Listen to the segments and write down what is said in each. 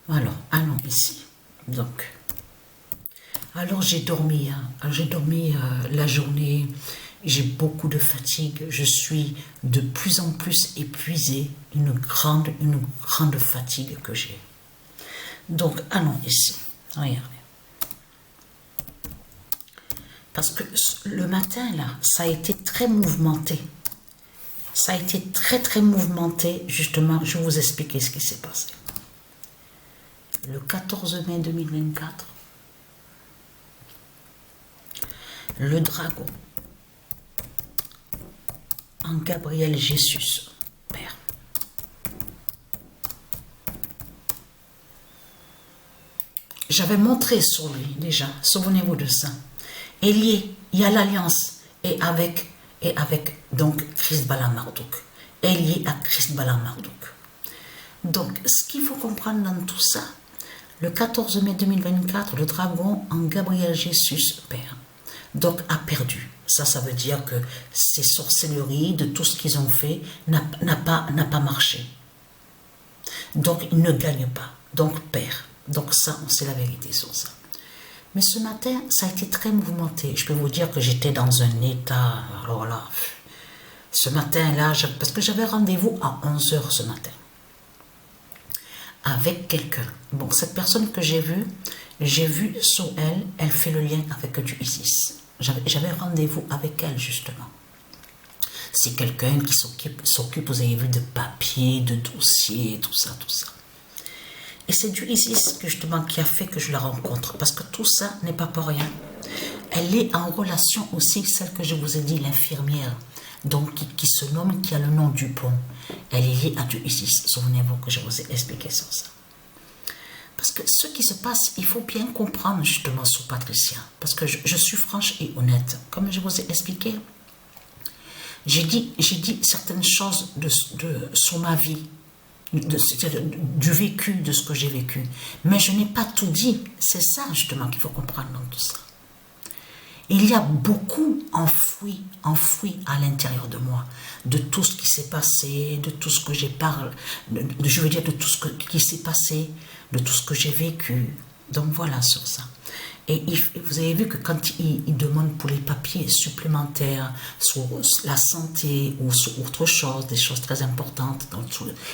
Alors, allons ici. Donc, alors j'ai dormi, hein. J'ai dormi la journée, j'ai beaucoup de fatigue, je suis de plus en plus épuisée, une grande fatigue que j'ai. Donc, allons ici. Regardez. Parce que le matin, là, ça a été très mouvementé. Ça a été très mouvementé. Justement, je vais vous expliquer ce qui s'est passé. Le 14 mai 2024, le dragon en Gabriel Jesus, Père. J'avais montré sur lui déjà, souvenez-vous de ça. Et lié, il y a l'alliance et avec donc Christ Bala Marduk. Et lié à Christ Bala Marduk. Donc, ce qu'il faut comprendre dans tout ça, le 14 mai 2024, le dragon en Gabriel Jesus, Père, donc a perdu. Ça veut dire que ces sorcelleries, de tout ce qu'ils ont fait, n'a pas marché. Donc, ils ne gagnent pas. Donc, Père. Donc ça, c'est la vérité sur ça. Mais ce matin, ça a été très mouvementé. Je peux vous dire que j'étais dans un état... Alors là, ce matin-là, parce que j'avais rendez-vous à 11 h ce matin. Avec quelqu'un. Bon, cette personne que j'ai vu sur elle, elle fait le lien avec du Isis. J'avais rendez-vous avec elle, justement. C'est quelqu'un qui s'occupe, vous avez vu, de papiers, de dossiers, tout ça, tout ça. Et c'est du Isis, justement, qui a fait que je la rencontre. Parce que tout ça n'est pas pour rien. Elle est en relation aussi, celle que je vous ai dit, l'infirmière. Donc, qui se nomme, qui a le nom Dupont. Elle est liée à du Isis. Souvenez-vous que je vous ai expliqué sur ça. Parce que ce qui se passe, il faut bien comprendre, justement, sur Patricia. Parce que je suis franche et honnête. Comme je vous ai expliqué, j'ai dit certaines choses sur ma vie. Du vécu, de ce que j'ai vécu. Mais je n'ai pas tout dit. C'est ça, justement, qu'il faut comprendre dans tout ça. Il y a beaucoup enfoui à l'intérieur de moi, de tout ce qui s'est passé, de tout ce que j'ai parlé, je veux dire de tout ce qui s'est passé, de tout ce que j'ai vécu. Donc voilà sur ça. Et vous avez vu que quand ils demandent pour les papiers supplémentaires sur la santé ou sur autre chose, des choses très importantes, donc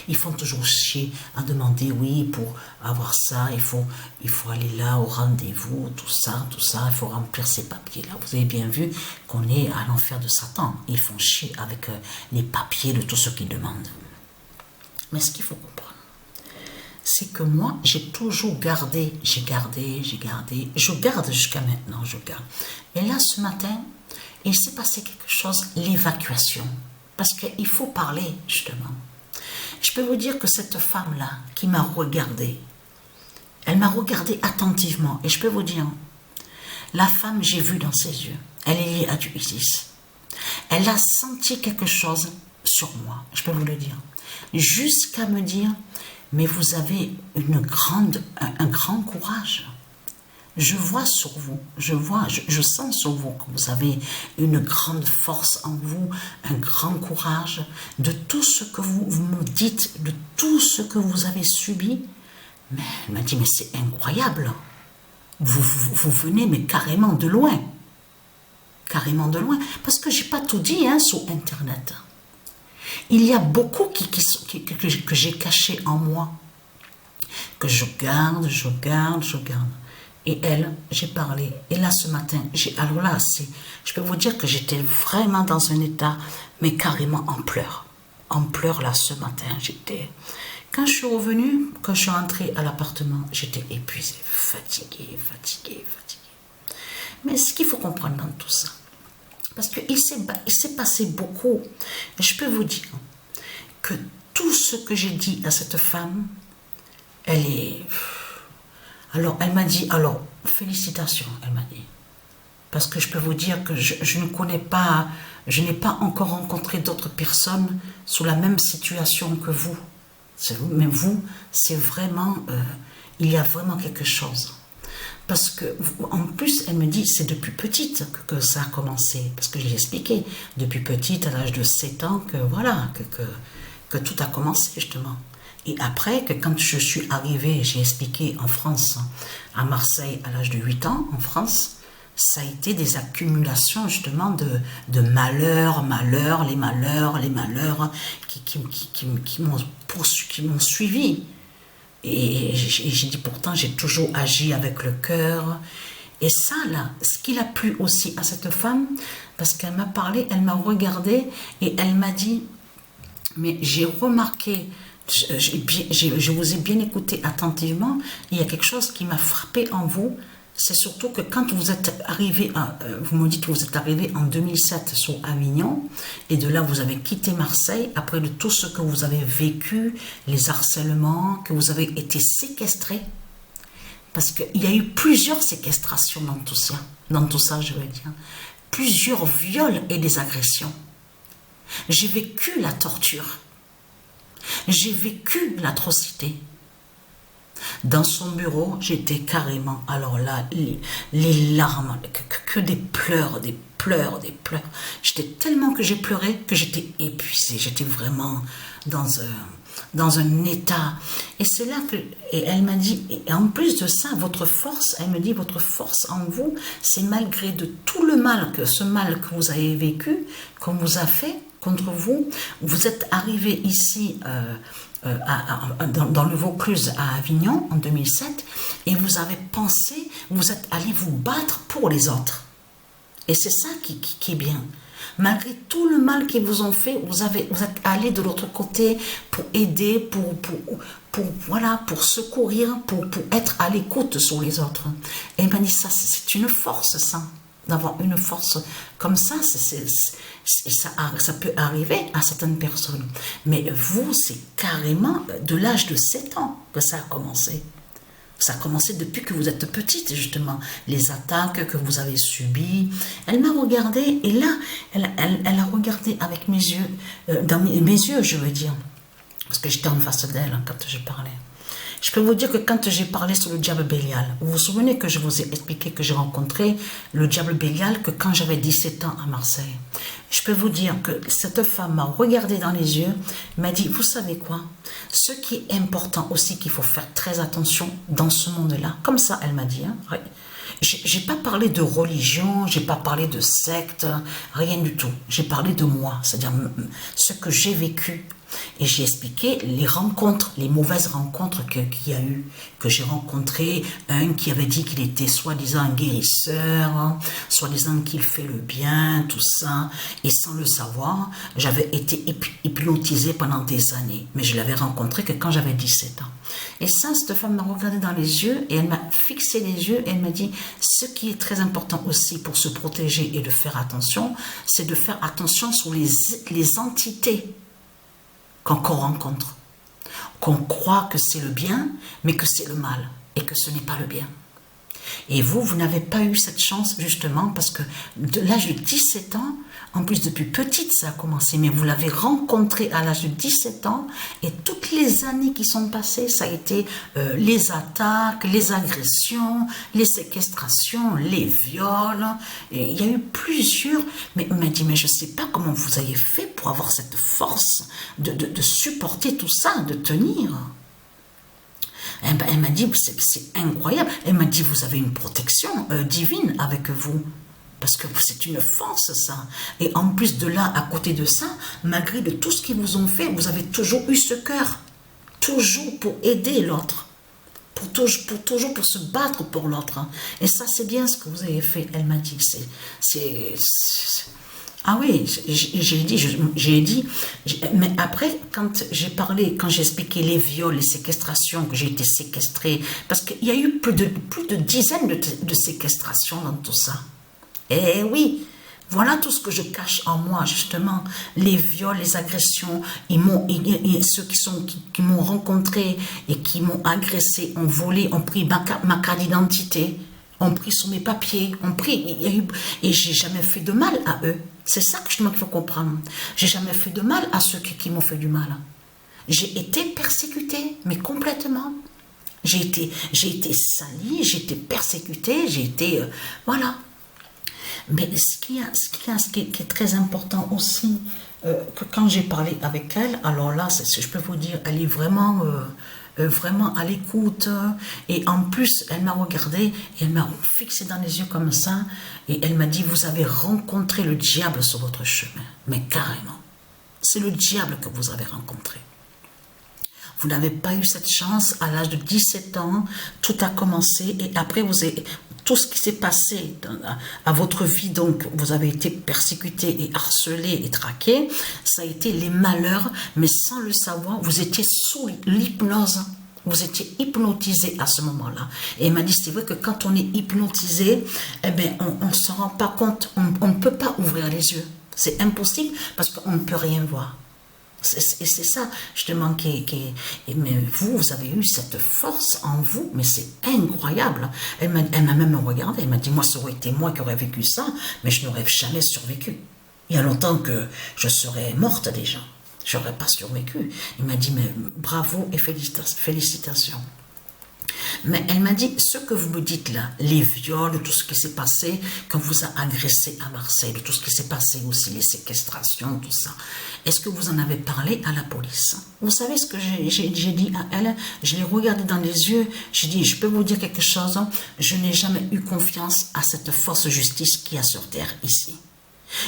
ils font toujours chier à demander, oui, pour avoir ça, il faut aller là au rendez-vous, tout ça, il faut remplir ces papiers-là. Vous avez bien vu qu'on est à l'enfer de Satan. Ils font chier avec les papiers de tout ce qu'ils demandent. Mais ce qu'il faut comprendre, c'est que moi, j'ai toujours gardé, je garde jusqu'à maintenant, je garde. Et là, ce matin, il s'est passé quelque chose, l'évacuation. Parce qu'il faut parler, justement. Je peux vous dire que cette femme-là, qui m'a regardée, elle m'a regardée attentivement. Et je peux vous dire, la femme, j'ai vu dans ses yeux, elle est liée à du Isis. Elle a senti quelque chose sur moi, je peux vous le dire. Jusqu'à me dire... Mais vous avez un grand courage. Je vois sur vous, je sens sur vous que vous avez une grande force en vous, un grand courage de tout ce que vous me dites, de tout ce que vous avez subi. Mais elle m'a dit, mais c'est incroyable. Vous venez, mais carrément de loin. Carrément de loin. Parce que je n'ai pas tout dit sur Internet. Il y a beaucoup que j'ai caché en moi, que je garde. Et elle, j'ai parlé. Et là, ce matin, alors là, je peux vous dire que j'étais vraiment dans un état, mais carrément en pleurs. En pleurs, là, ce matin, Quand je suis revenue, quand je suis rentrée à l'appartement, j'étais épuisée, fatiguée. Mais ce qu'il faut comprendre dans tout ça, parce qu'il s'est passé beaucoup. Je peux vous dire que tout ce que j'ai dit à cette femme, elle m'a dit, félicitations, elle m'a dit. Parce que je peux vous dire que je n'ai pas encore rencontré d'autres personnes sous la même situation que vous. Mais vous, c'est vraiment, il y a vraiment quelque chose. Parce que, en plus, elle me dit, c'est depuis petite que ça a commencé. Parce que j'ai expliqué, depuis petite, à l'âge de 7 ans, que voilà, que tout a commencé, justement. Et après, que quand je suis arrivée, j'ai expliqué en France, à Marseille, à l'âge de 8 ans, en France, ça a été des accumulations justement de malheurs, les malheurs qui m'ont suivi. Et j'ai dit pourtant, j'ai toujours agi avec le cœur. Et ça, là, ce qu'il a plu aussi à cette femme, parce qu'elle m'a parlé, elle m'a regardé et elle m'a dit, mais j'ai remarqué, je vous ai bien écouté attentivement, il y a quelque chose qui m'a frappé en vous, c'est surtout que quand vous êtes arrivé, vous me dites que vous êtes arrivé en 2007 sur Avignon, et de là vous avez quitté Marseille, après de tout ce que vous avez vécu, les harcèlements, que vous avez été séquestré, parce qu'il y a eu plusieurs séquestrations dans tout ça, je veux dire, plusieurs viols et des agressions. J'ai vécu la torture, j'ai vécu l'atrocité. Dans son bureau, j'étais carrément, alors là, les larmes, que des pleurs, des pleurs. J'étais tellement que j'ai pleuré que j'étais épuisée, j'étais vraiment dans un état. Et c'est là que, et elle m'a dit, et en plus de ça, votre force, elle me dit, votre force en vous, c'est malgré de tout le mal, ce mal que vous avez vécu, qu'on vous a fait contre vous, vous êtes arrivé ici dans le Vaucluse à Avignon en 2007 et vous avez pensé, vous êtes allé vous battre pour les autres. Et c'est ça qui est bien. Malgré tout le mal qu'ils vous ont fait, vous êtes allé de l'autre côté pour aider, pour secourir, pour être à l'écoute sur les autres. Et elle m'a dit ça, c'est une force ça. D'avoir une force comme ça, ça peut arriver à certaines personnes. Mais vous, c'est carrément de l'âge de 7 ans que ça a commencé. Ça a commencé depuis que vous êtes petite, justement. Les attaques que vous avez subies. Elle m'a regardé et là, elle a regardé avec mes yeux, dans mes yeux, je veux dire. Parce que j'étais en face d'elle quand je parlais. Je peux vous dire que quand j'ai parlé sur le diable Bélial, vous vous souvenez que je vous ai expliqué que j'ai rencontré le diable Bélial que quand j'avais 17 ans à Marseille. Je peux vous dire que cette femme m'a regardé dans les yeux, m'a dit, vous savez quoi, ce qui est important aussi qu'il faut faire très attention dans ce monde-là, comme ça elle m'a dit, hein, j'ai pas parlé de religion, j'ai pas parlé de secte, rien du tout, j'ai parlé de moi, c'est-à-dire ce que j'ai vécu. Et j'ai expliqué les rencontres, les mauvaises rencontres qu'il y a eu, que j'ai rencontré un qui avait dit qu'il était soi-disant un guérisseur, soi-disant qu'il fait le bien, tout ça, et sans le savoir, j'avais été hypnotisée pendant des années, mais je l'avais rencontré que quand j'avais 17 ans. Et ça, cette femme m'a regardé dans les yeux, et elle m'a fixé les yeux, et elle m'a dit, ce qui est très important aussi pour se protéger et de faire attention, c'est de faire attention sur les entités qu'on rencontre, qu'on croit que c'est le bien, mais que c'est le mal, et que ce n'est pas le bien. Et vous n'avez pas eu cette chance, justement, parce que de l'âge de 17 ans, en plus depuis petite ça a commencé, mais vous l'avez rencontré à l'âge de 17 ans, et toutes les années qui sont passées, ça a été les attaques, les agressions, les séquestrations, les viols, et il y a eu plusieurs, mais elle m'a dit, mais je ne sais pas comment vous avez fait pour avoir cette force de supporter tout ça, de tenir. Elle m'a dit, c'est incroyable. Elle m'a dit, vous avez une protection divine avec vous. Parce que c'est une force, ça. Et en plus de là, à côté de ça, malgré de tout ce qu'ils vous ont fait, vous avez toujours eu ce cœur. Toujours pour aider l'autre. Pour se battre pour l'autre. Et ça, c'est bien ce que vous avez fait. Elle m'a dit, ah oui, j'ai dit, mais après, quand j'ai parlé, quand j'ai expliqué les viols, les séquestrations, que j'ai été séquestrée, parce qu'il y a eu plus de dizaines de séquestrations dans tout ça. Eh oui, voilà tout ce que je cache en moi, justement, les viols, les agressions, ceux qui m'ont rencontré et qui m'ont agressé, ont volé, ont pris ma carte d'identité, ont pris sur mes papiers, ont pris, et j'ai jamais fait de mal à eux. C'est ça que justement qu'il faut comprendre. J'ai jamais fait de mal à ceux qui m'ont fait du mal. J'ai été persécutée, mais complètement. J'ai été salie, j'ai été persécutée, j'ai été... voilà. Mais ce qui est très important aussi, que quand j'ai parlé avec elle, alors là, je peux vous dire, elle est vraiment, vraiment à l'écoute. Et en plus, elle m'a regardé et elle m'a fixé dans les yeux comme ça. Et elle m'a dit, vous avez rencontré le diable sur votre chemin. Mais carrément, c'est le diable que vous avez rencontré. Vous n'avez pas eu cette chance à l'âge de 17 ans, tout a commencé et après tout ce qui s'est passé à votre vie, donc vous avez été persécuté et harcelé et traqué, ça a été les malheurs, mais sans le savoir, vous étiez sous l'hypnose. Vous étiez hypnotisé à ce moment-là. Et il m'a dit, c'est vrai que quand on est hypnotisé, eh bien, on ne se rend pas compte, on ne peut pas ouvrir les yeux. C'est impossible parce qu'on ne peut rien voir. Et c'est ça, justement, mais vous avez eu cette force en vous, mais c'est incroyable. Elle m'a même regardé, elle m'a dit, moi, ça aurait été moi qui aurais vécu ça, mais je n'aurais jamais survécu. Il y a longtemps que je serais morte déjà, je n'aurais pas survécu. Il m'a dit, mais bravo et félicitations. Mais elle m'a dit, ce que vous me dites là, les viols, tout ce qui s'est passé, quand vous a agressé à Marseille, tout ce qui s'est passé aussi, les séquestrations, tout ça, est-ce que vous en avez parlé à la police? Vous savez ce que j'ai dit à elle? Je l'ai regardé dans les yeux, j'ai dit, je peux vous dire quelque chose, je n'ai jamais eu confiance à cette force justice qu'il y a sur terre ici.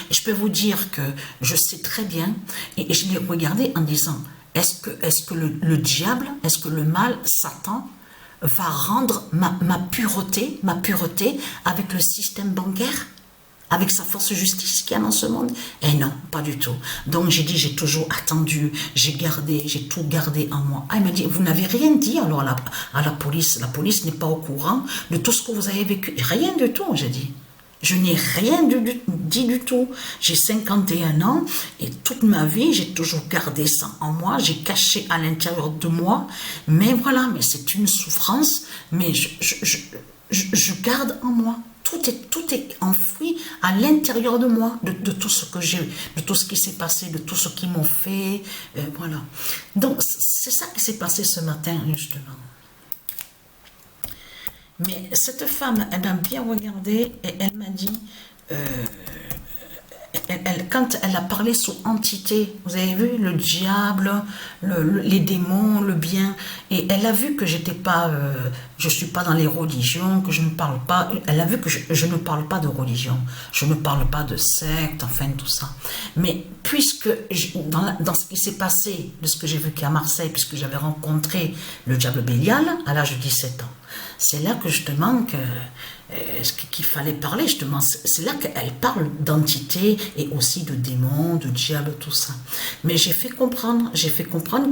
Et je peux vous dire que je sais très bien, et je l'ai regardé en disant, est-ce que le diable, est-ce que le mal, Satan, va rendre ma pureté avec le système bancaire, avec sa force justice qu'il y a dans ce monde? Eh non, pas du tout. Donc j'ai dit, j'ai toujours attendu, j'ai tout gardé en moi. Ah, il m'a dit, vous n'avez rien dit alors à la police n'est pas au courant de tout ce que vous avez vécu? Rien du tout, j'ai dit. Je n'ai rien dit du tout. J'ai 51 ans et toute ma vie, j'ai toujours gardé ça en moi. J'ai caché à l'intérieur de moi. Mais voilà, mais c'est une souffrance. Mais je garde en moi. Tout est enfoui à l'intérieur de moi, de tout ce que j'ai, de tout ce qui s'est passé, de tout ce qu'ils m'ont fait. Voilà. Donc, c'est ça qui s'est passé ce matin, justement. Mais cette femme, elle m'a bien regardé et elle m'a dit, quand elle a parlé sous entité, vous avez vu, le diable, les démons, le bien, et elle a vu que je suis pas dans les religions, que je ne parle pas, elle a vu que je ne parle pas de religion, je ne parle pas de secte, enfin tout ça. Mais puisque dans ce qui s'est passé, de ce que j'ai vécu à Marseille, puisque j'avais rencontré le diable Bélial à l'âge de 17 ans, c'est là que justement qu'il fallait parler, justement, c'est là qu'elle parle d'entité et aussi de démons, de diable, tout ça. Mais j'ai fait comprendre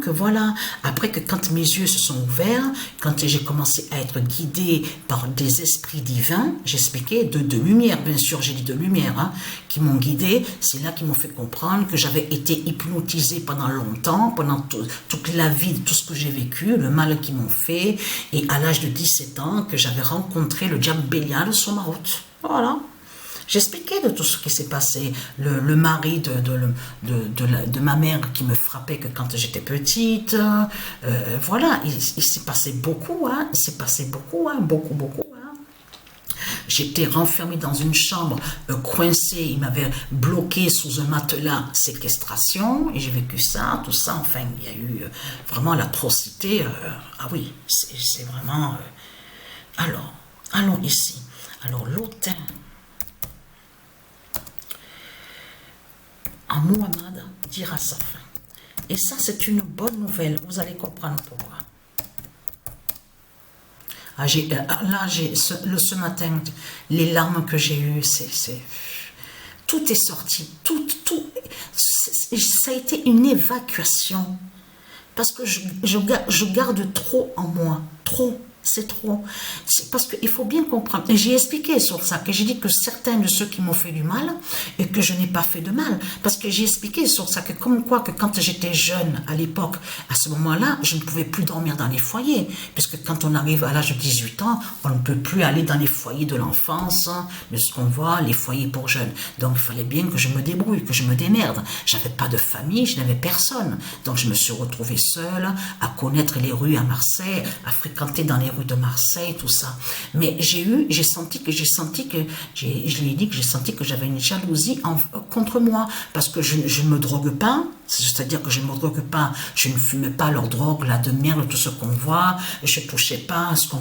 que voilà, après que quand mes yeux se sont ouverts, quand j'ai commencé à être guidée par des esprits divins, j'expliquais de lumière, bien sûr, j'ai dit de lumière, hein, qui m'ont guidée, c'est là qu'ils m'ont fait comprendre que j'avais été hypnotisée pendant longtemps, pendant toute la vie, tout ce que j'ai vécu, le mal qu'ils m'ont fait, et à l'âge de 17 ans, que j'avais rencontré le diable Bélial sur ma route. Voilà. J'expliquais de tout ce qui s'est passé. Le mari de ma mère qui me frappait que quand j'étais petite. Voilà, il s'est passé beaucoup. Hein, il s'est passé beaucoup, hein, beaucoup. Hein. J'étais renfermée dans une chambre, coincée. Il m'avait bloqué sous un matelas, séquestration. Et j'ai vécu ça, tout ça. Enfin, il y a eu vraiment l'atrocité. Ah oui, c'est vraiment... Alors, allons ici. Alors, l'autel en Muhammad dira sa fin. Et ça, c'est une bonne nouvelle. Vous allez comprendre pourquoi. Ah, ce matin, les larmes que j'ai eues, tout est sorti. Ça a été une évacuation. Parce que je garde trop en moi. Trop. C'est trop. Parce qu'il faut bien comprendre. Et j'ai expliqué sur ça, que j'ai dit que certains de ceux qui m'ont fait du mal, et que je n'ai pas fait de mal. Parce que j'ai expliqué sur ça, que comme quoi, que quand j'étais jeune, à l'époque, à ce moment-là, je ne pouvais plus dormir dans les foyers. Puisque quand on arrive à l'âge de 18 ans, on ne peut plus aller dans les foyers de l'enfance, de ce qu'on voit, les foyers pour jeunes. Donc il fallait bien que je me débrouille, que je me démerde. J'avais pas de famille, je n'avais personne. Donc je me suis retrouvée seule, à connaître les rues à Marseille, à fréquenter dans les les rues de Marseille, tout ça. Mais j'ai senti que, je lui ai dit que j'ai senti que j'avais une jalousie contre moi, parce que je ne me drogue pas, c'est-à-dire que je ne me drogue pas, je ne fumais pas leur drogue, là, de merde, tout ce qu'on voit, je touchais pas à ce qu'on